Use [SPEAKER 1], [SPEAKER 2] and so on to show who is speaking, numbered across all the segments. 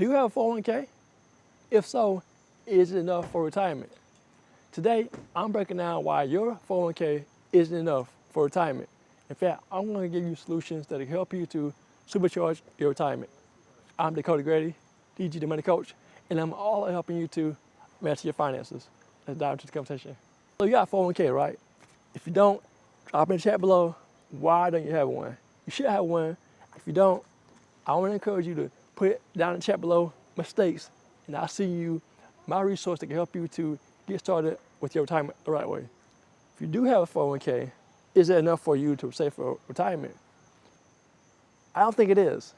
[SPEAKER 1] Do you have a 401k? If so, is it enough for retirement? Today, I'm breaking down why your 401k isn't enough for retirement. In fact, I'm going to give you solutions that will help you to supercharge your retirement. I'm Dakota Grady, DG the Money Coach, and I'm all helping you to master your finances. Let's dive into the conversation. So you got a 401k, right? If you don't, drop in the chat below, why don't you have one? You should have one. If you don't, I want to encourage you to put it down in the chat below, mistakes, and I'll send you my resource that can help you to get started with your retirement the right way. If you do have a 401k, is it enough for you to save for retirement? I don't think it is.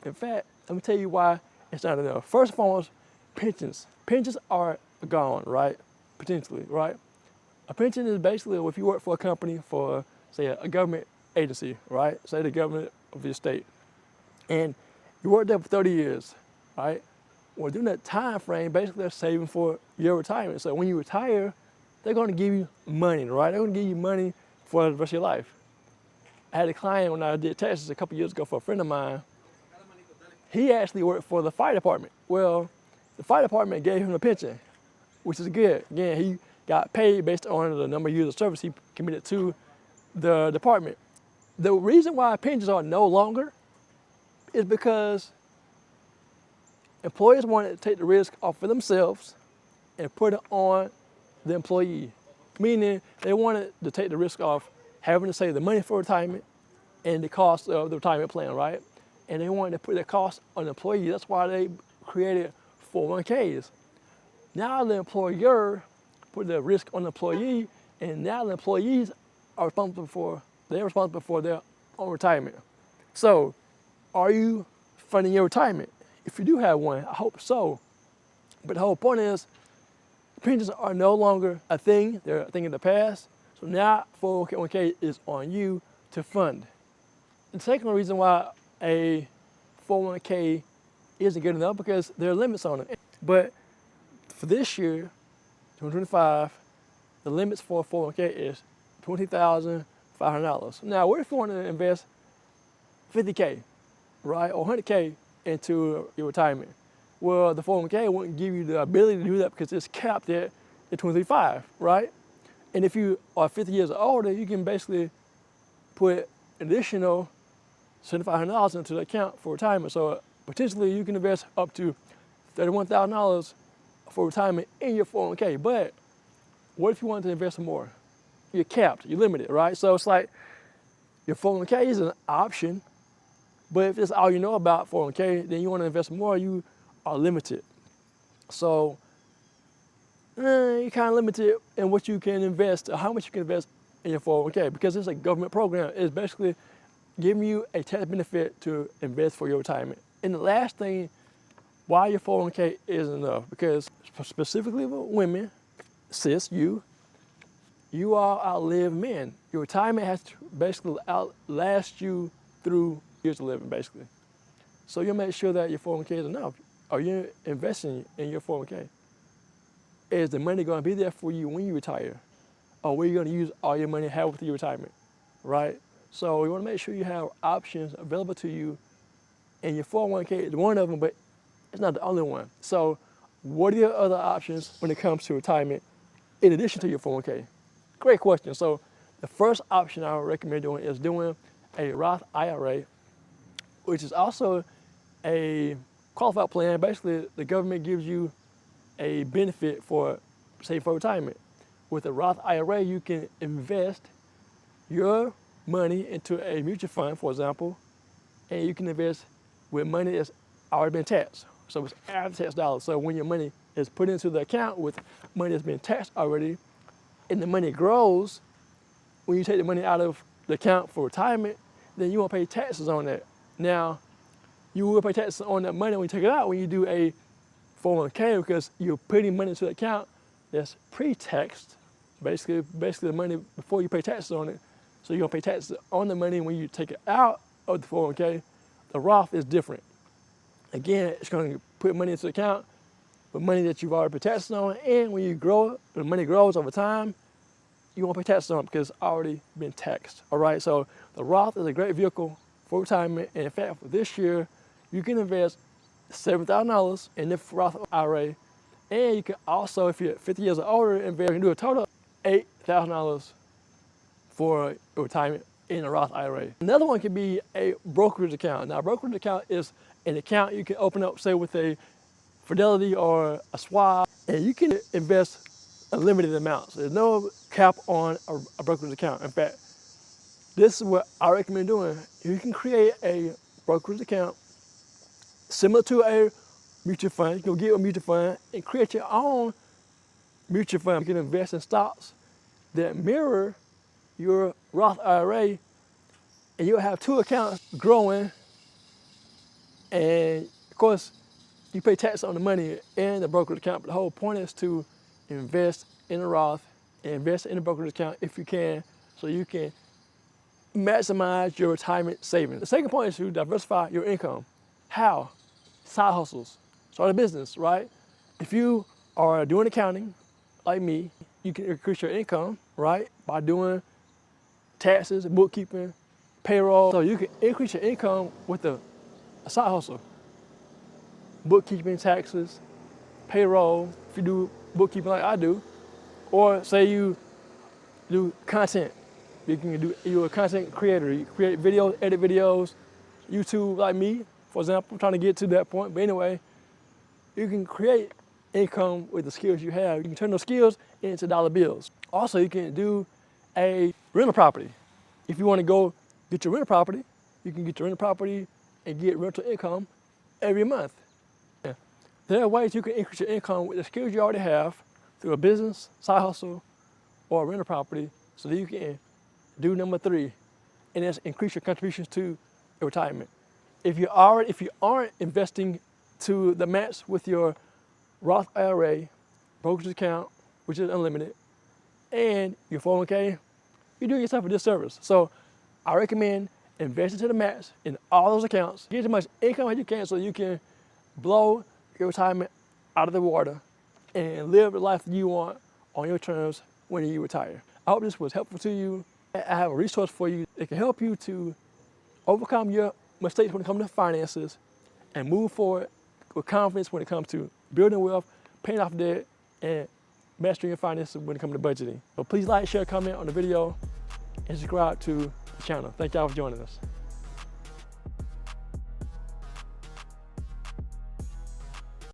[SPEAKER 1] In fact, let me tell you why it's not enough. First and foremost, pensions. Pensions are gone, right? Potentially, right? A pension is basically if you work for a company for, say, a government agency, right? Say the government of your state. And you worked there for 30 years, right? Well, during that time frame, basically they're saving for your retirement. So when you retire, they're going to give you money, right? They're going to give you money for the rest of your life. I had a client when I did taxes a couple years ago for a friend of mine. He actually worked for the fire department. Well, the fire department gave him a pension, which is good. Again, he got paid based on the number of years of service he committed to the department. The reason why pensions are no longer is because employers wanted to take the risk off for themselves and put it on the employee. Meaning they wanted to take the risk off having to save the money for retirement and the cost of the retirement plan, right? And they wanted to put that cost on the employee. That's why they created 401ks. Now the employer put the risk on the employee, and now the employees are responsible for their own retirement. So, are you funding your retirement? If you do have one, I hope so. But the whole point is, pensions are no longer a thing. They're a thing in the past. So now 401k is on you to fund. The second reason why a 401k isn't good enough because there are limits on it. But for this year, 2025, the limits for a 401k is $20,500. Now, what if you want to invest $50K, right, or $100K into your retirement? Well, the 401k wouldn't give you the ability to do that because it's capped at $25,500, right? And if you are 50 years or older, you can basically put an additional $7,500 into the account for retirement. So potentially you can invest up to $31,000 for retirement in your 401k. But what if you want to invest more? You're capped, you're limited, right? So it's like your 401k is an option, but if that's all you know about 401k, then you want to invest more, you are limited. So you're kind of limited in what you can invest or how much you can invest in your 401k because it's a government program. It's basically giving you a tax benefit to invest for your retirement. And the last thing, why your 401k isn't enough, because specifically with women, sis, you all outlive men. Your retirement has to basically outlast you through years of living, basically. So you make sure that your 401k is enough. Are you investing in your 401k? Is the money going to be there for you when you retire? Or where are you going to use all your money have with your retirement, right? So you want to make sure you have options available to you, and your 401k is one of them, but it's not the only one. So what are your other options when it comes to retirement in addition to your 401k? Great question. So the first option I would recommend doing is doing a Roth IRA, which is also a qualified plan. Basically, the government gives you a benefit for, say, for retirement. With a Roth IRA, you can invest your money into a mutual fund, for example, and you can invest with money that's already been taxed. So it's after tax dollars. So when your money is put into the account with money that's been taxed already, and the money grows, when you take the money out of the account for retirement, then you won't pay taxes on that. Now, you will pay taxes on that money when you take it out when you do a 401k because you're putting money into the account that's pre-taxed, basically the money before you pay taxes on it. So you're gonna pay taxes on the money when you take it out of the 401k. The Roth is different. Again, it's gonna put money into the account, but money that you've already paid taxes on, and when you grow, the money grows over time, you won't pay taxes on it because it's already been taxed, all right? So the Roth is a great vehicle for retirement, and in fact, for this year, you can invest $7,000 in the Roth IRA. And you can also, if you're 50 years or older, invest, you can do a total of $8,000 for your retirement in a Roth IRA. Another one could be a brokerage account. Now, a brokerage account is an account you can open up, say, with a Fidelity or a Schwab, and you can invest unlimited amounts. There's no cap on a brokerage account. In fact, this is what I recommend doing. You can create a brokerage account similar to a mutual fund. You can get a mutual fund and create your own mutual fund. You can invest in stocks that mirror your Roth IRA, and you'll have two accounts growing. And of course, you pay tax on the money in the brokerage account, but the whole point is to invest in a Roth and invest in a brokerage account if you can, so you can maximize your retirement savings. The second point is to diversify your income. How? Side hustles. Start a business, right? If you are doing accounting, like me, you can increase your income, right, by doing taxes, bookkeeping, payroll. So you can increase your income with a side hustle. Bookkeeping, taxes, payroll, if you do bookkeeping like I do, or say you do content. You're a content creator. You create videos, edit videos, YouTube like me, for example. I'm trying to get to that point, but anyway, you can create income with the skills you have. You can turn those skills into dollar bills. Also, you can do a rental property. If you want to go get your rental property, you can get your rental property and get rental income every month. Yeah. There are ways you can increase your income with the skills you already have through a business, side hustle, or a rental property, so that you can do number 3, and that's increase your contributions to your retirement. If you aren't investing to the max with your Roth IRA, brokerage account, which is unlimited, and your 401k, you're doing yourself a disservice. So I recommend investing to the max in all those accounts. Get as much income as you can so you can blow your retirement out of the water and live the life you want on your terms when you retire. I hope this was helpful to you. I have a resource for you that can help you to overcome your mistakes when it comes to finances and move forward with confidence when it comes to building wealth, paying off debt, and mastering your finances when it comes to budgeting. So please like, share, comment on the video, and subscribe to the channel. Thank y'all for joining us.